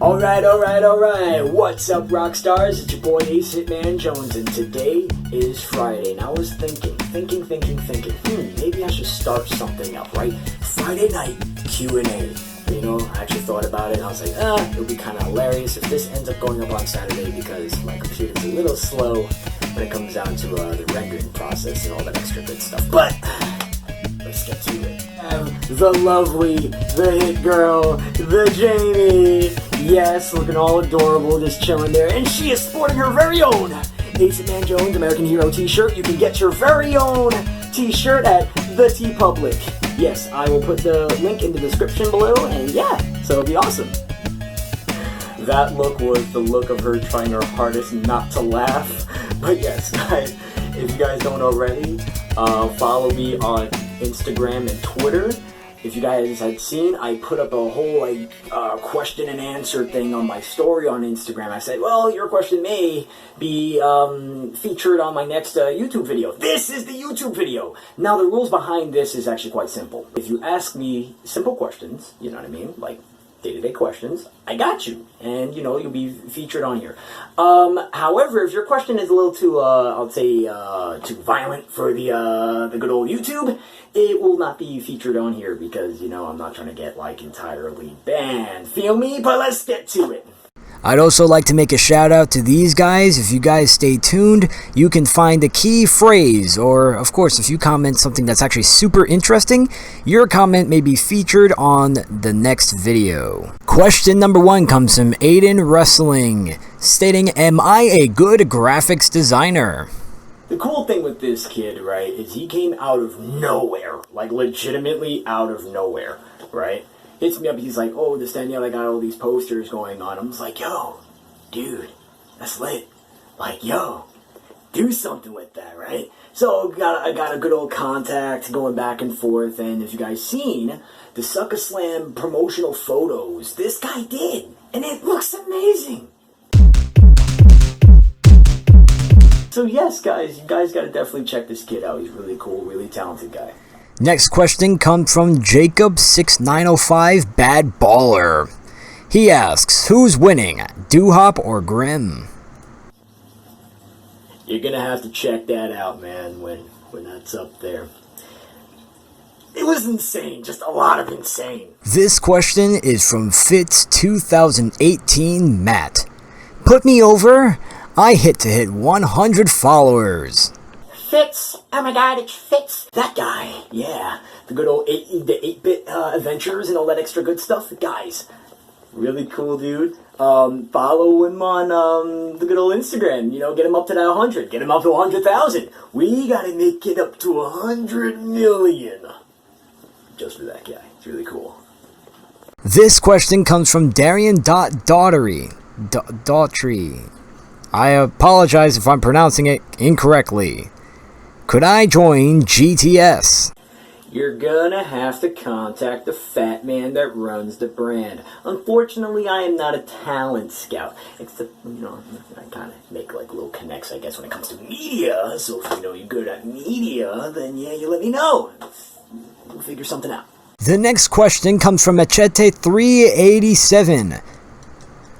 Alright. What's up, rock stars? It's your boy Ace Hitman Jones, and today is Friday. And I was thinking, maybe I should start something up, right? Friday night Q&A. You know, I actually thought about it, and I was like, it would be kind of hilarious if this ends up going up on Saturday, because my computer's a little slow when it comes down to the rendering process and all that extra good stuff. But let's get to it. The lovely, the hit girl, the Jamie. Yes, looking all adorable, just chilling there. And she is sporting her very own Ace Man Jones American Hero t-shirt. You can get your very own t-shirt at the T-Public. Yes, I will put the link in the description below, and yeah, so it'll be awesome. That look was the look of her trying her hardest not to laugh. But yes, guys, if you guys don't already, follow me on Instagram and Twitter. If you guys had seen, I put up a whole question and answer thing on my story on Instagram. I said, well, your question may be featured on my next YouTube video. This is the YouTube video. Now, the rules behind this is actually quite simple. If you ask me simple questions, you know what I mean, like day-to-day questions, I got you, and you know, you'll be featured on here. However, if your question is a little too, I'll say, too violent for the good old YouTube, it will not be featured on here, because, you know, I'm not trying to get, like, entirely banned. Feel me? But let's get to it. I'd also like to make a shout out to these guys. If you guys stay tuned, you can find the key phrase, or of course, if you comment something that's actually super interesting, your comment may be featured on the next video. Question number 1 comes from Aiden Wrestling, stating, am I a good graphics designer? The cool thing with this kid, right, is he came out of nowhere, like legitimately out of nowhere, right? Hits me up, he's like, oh, this, that, and the other, I got all these posters going on. I'm just like, yo, dude, that's lit. Like, yo, do something with that, right? So I got a good old contact going back and forth, and if you guys seen the Sucker Slam promotional photos, this guy did, and it looks amazing. So yes, guys, you guys gotta definitely check this kid out. He's really cool, really talented guy. Next question comes from Jacob6905 Bad Baller. He asks, who's winning, Doo-Hop or Grim? You're gonna have to check that out, man, when that's up there. It was insane, just a lot of insane. This question is from Fitz2018 Matt. Put me over, I hit 100 followers. Fitz, oh my god, it's Fitz. That guy, yeah. The good old 8-bit adventures and all that extra good stuff. Guys, really cool dude. Follow him on the good old Instagram. You know, get him up to that 100. Get him up to 100,000. We gotta make it up to 100 million. Just for that guy. It's really cool. This question comes from Darian.Daughtry. Daughtry. I apologize if I'm pronouncing it incorrectly. Could I join GTS? You're gonna have to contact the fat man that runs the brand. Unfortunately, I am not a talent scout. Except, you know, I kind of make like little connects, I guess, when it comes to media. So if you know you're good at media, then yeah, you let me know. We'll figure something out. The next question comes from Machete387.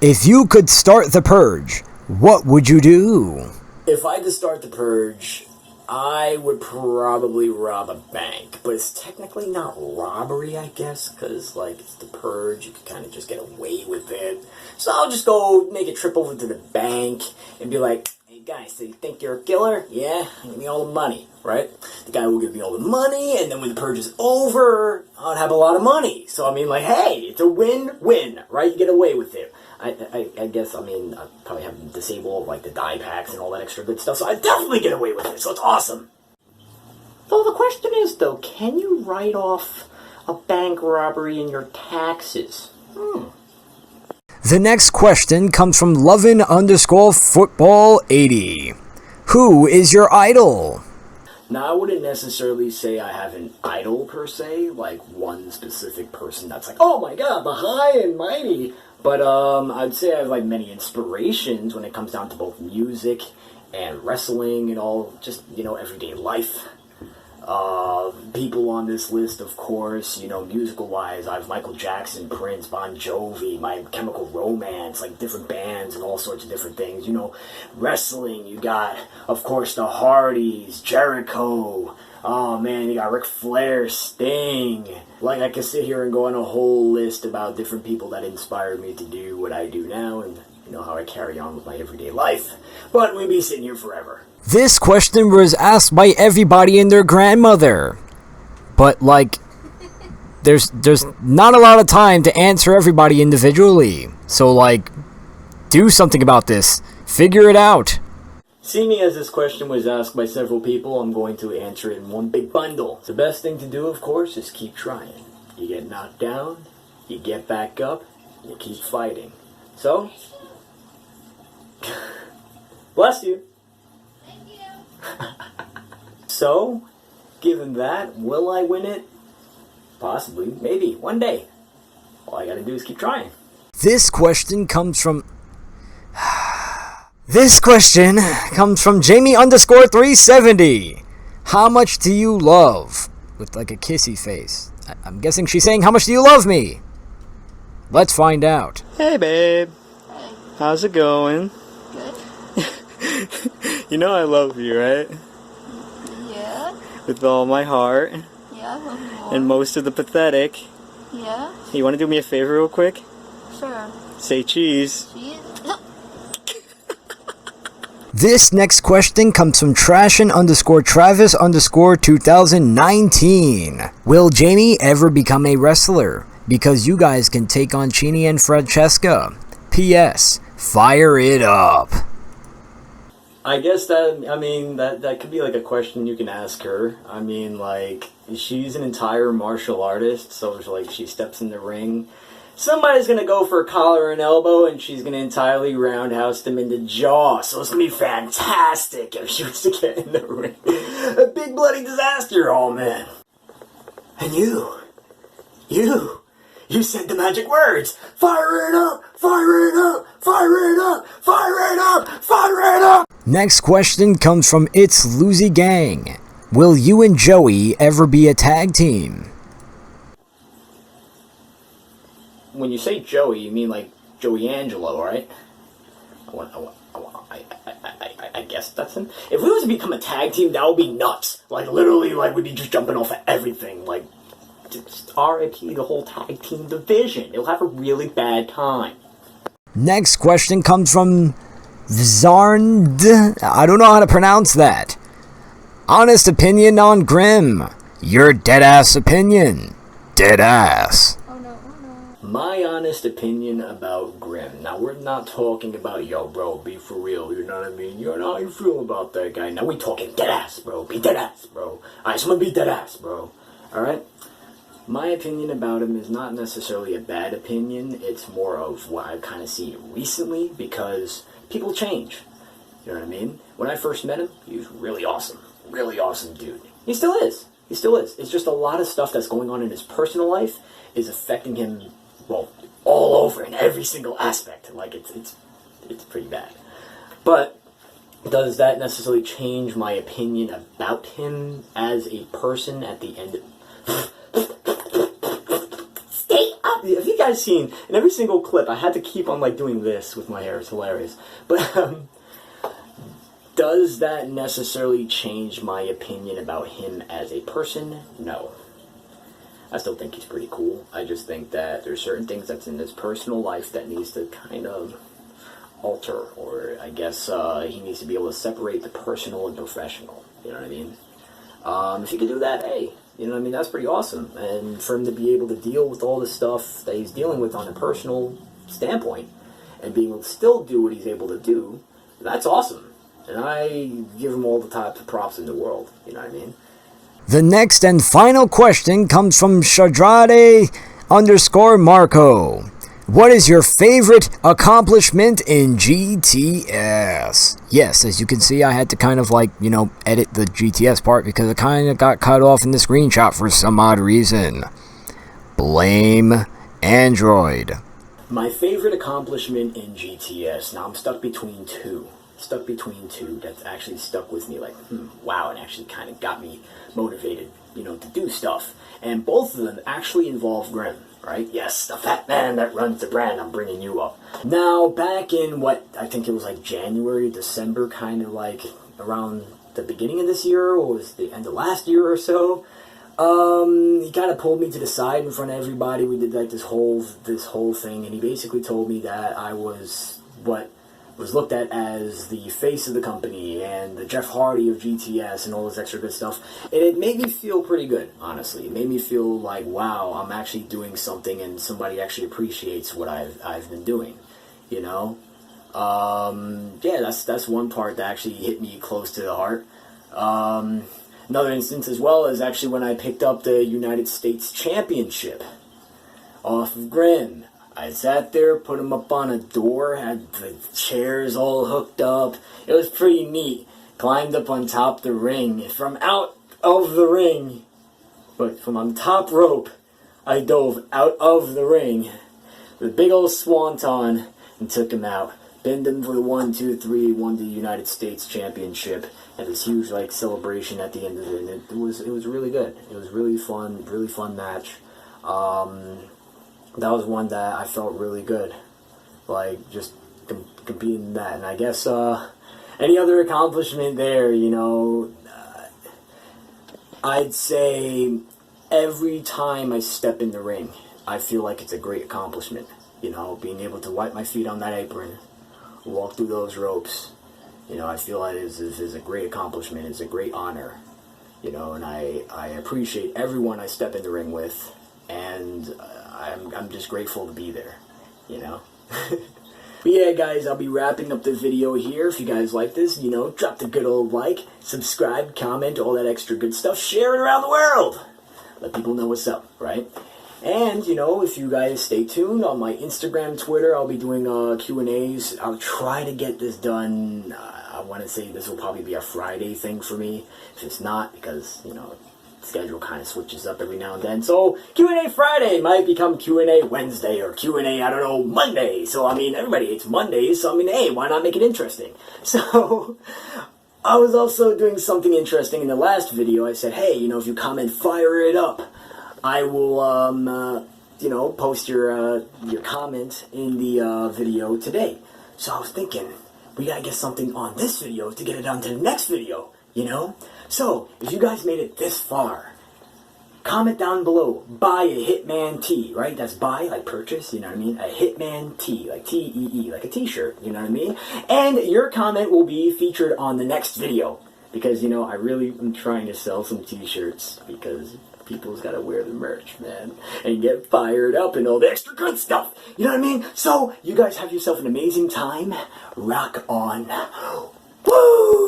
If you could start the purge, what would you do? If I could start the purge, I would probably rob a bank, but it's technically not robbery, I guess, because, like, it's the purge, you can kind of just get away with it. So I'll just go make a trip over to the bank and be like, hey guys, so you think you're a killer? Yeah, give me all the money, right? The guy will give me all the money, and then when the purge is over, I'll have a lot of money. So I mean, like, hey, it's a win-win, right? You get away with it. I guess, I mean, I probably have them disable, like, the die packs and all that extra good stuff, so I definitely get away with it, so it's awesome. So the question is, though, can you write off a bank robbery in your taxes? The next question comes from Lovin_football80. Who is your idol? Now, I wouldn't necessarily say I have an idol, per se, like one specific person that's like, oh my god, the high and mighty. But I'd say I have like many inspirations when it comes down to both music and wrestling and all, just, you know, everyday life. People on this list, of course, musical-wise, I have Michael Jackson, Prince, Bon Jovi, My Chemical Romance, like different bands and all sorts of different things. Wrestling, you got, of course, the Hardys, Jericho. Oh man, you got Ric Flair, Sting. Like, I could sit here and go on a whole list about different people that inspired me to do what I do now and how I carry on with my everyday life. But we'd be sitting here forever. This question was asked by everybody and their grandmother. But, there's not a lot of time to answer everybody individually. So, do something about this. Figure it out. Seeing as this question was asked by several people, I'm going to answer it in one big bundle. The best thing to do, of course, is keep trying. You get knocked down, you get back up, you keep fighting. So, bless you. Thank you. So, given that, will I win it? Possibly, maybe, one day. All I gotta do is keep trying. This question comes from Jamie_370. How much do you love? With a kissy face. I'm guessing she's saying, how much do you love me? Let's find out. Hey babe. Hey, How's it going? good. You know I love you, right? Yeah, With all my heart. yeah, a little more. And most of the pathetic. Yeah, You want to do me a favor real quick? sure. Say cheese. Cheese. This next question comes from Trashin_Travis_2019. Will Jamie ever become a wrestler? Because you guys can take on Chini and Francesca. P.S. Fire it up. I guess that could be a question you can ask her. She's an entire martial artist, so it's she steps in the ring. Somebody's gonna go for a collar and elbow, and she's gonna entirely roundhouse them in the jaw. So it's gonna be fantastic if she was to get in the ring. A big bloody disaster, oh man. And you said the magic words. Fire it up, fire it up, fire it up, fire it up, fire it up. Next question comes from It's Lucy Gang. Will you and Joey ever be a tag team? When you say Joey, you mean Joey Angelo, right? I guess that's him. If we was to become a tag team, that would be nuts. Literally, we'd be just jumping off of everything. Just RIP the whole tag team division. It'll have a really bad time. Next question comes from Vzarnd. I don't know how to pronounce that. Honest opinion on Grimm. Your deadass opinion. Deadass. My honest opinion about Grimm. Now, we're not talking about, yo, bro, be for real, you know what I mean? You know how you feel about that guy. Now, we talking deadass, bro. Be deadass, bro. Alright, someone be deadass, bro. Alright? My opinion about him is not necessarily a bad opinion. It's more of what I've kind of seen recently, because people change. You know what I mean? When I first met him, he was really awesome. Really awesome dude. He still is. He still is. It's just a lot of stuff that's going on in his personal life is affecting him, well, all over in every single aspect. It's pretty bad. But does that necessarily change my opinion about him as a person at the end? Stay up! Have you guys seen, in every single clip, I had to keep on doing this with my hair. It's hilarious. But does that necessarily change my opinion about him as a person? No. I still think he's pretty cool. I just think that there's certain things that's in his personal life that needs to kind of alter, or I guess he needs to be able to separate the personal and professional. You know what I mean? If he could do that, hey, you know what I mean? That's pretty awesome. And for him to be able to deal with all the stuff that he's dealing with on a personal standpoint, and being able to still do what he's able to do, that's awesome. And I give him all the types of props in the world. You know what I mean? The next and final question comes from Shadrade_Marco. What is your favorite accomplishment in GTS? Yes, as you can see, I had to kind of edit the GTS part because it kind of got cut off in the screenshot for some odd reason. Blame Android. My favorite accomplishment in GTS, now I'm stuck between two. stuck between two that's actually stuck with me, like, wow, and actually kind of got me motivated, to do stuff. And both of them actually involve Grim, right? Yes, the fat man that runs the brand, I'm bringing you up. Now, back in I think it was like January, December, kind of like around the beginning of this year, or was the end of last year or so, he kind of pulled me to the side in front of everybody. We did like this whole thing, and he basically told me that I was what was looked at as the face of the company and the Jeff Hardy of GTS and all this extra good stuff. And it made me feel pretty good, honestly. It made me feel like, wow, I'm actually doing something and somebody actually appreciates what I've been doing, Yeah, that's one part that actually hit me close to the heart. Another instance as well is actually when I picked up the United States Championship off of Grim. I sat there, put him up on a door, had the chairs all hooked up. It was pretty neat. Climbed up on top of the ring. From out of the ring, but from on top rope, I dove out of the ring with a big old swanton and took him out. Pinned him for the 1, 2, 3, won the United States Championship. Had this huge celebration at the end of it, and it was really good. It was really fun match. That was one that I felt really good, like just competing in that. And I guess any other accomplishment there, I'd say every time I step in the ring, I feel like it's a great accomplishment. Being able to wipe my feet on that apron, walk through those ropes, I feel like it is a great accomplishment. It's a great honor, and I appreciate everyone I step in the ring with, and I'm just grateful to be there, But yeah, guys, I'll be wrapping up the video here. If you guys like this, drop the good old like, subscribe, comment, all that extra good stuff. Share it around the world. Let people know what's up, right? And, if you guys stay tuned on my Instagram, Twitter, I'll be doing Q&As. I'll try to get this done. I want to say this will probably be a Friday thing for me. If it's not, because, schedule kind of switches up every now and then. So Q&A Friday might become Q&A Wednesday or Q&A, I don't know, Monday. So, everybody hates Mondays. So, hey, why not make it interesting? So, I was also doing something interesting in the last video. I said, hey, if you comment, fire it up. I will, post your comment in the video today. So I was thinking, we gotta get something on this video to get it on to the next video, So, if you guys made it this far, comment down below, buy a Hitman tee, right? That's buy, like purchase, A Hitman tee, like T-E-E, like a t-shirt, And your comment will be featured on the next video. Because, I really am trying to sell some t-shirts, because people's gotta wear the merch, man, and get fired up and all the extra good stuff. You know what I mean? So, you guys have yourself an amazing time. Rock on. Woo!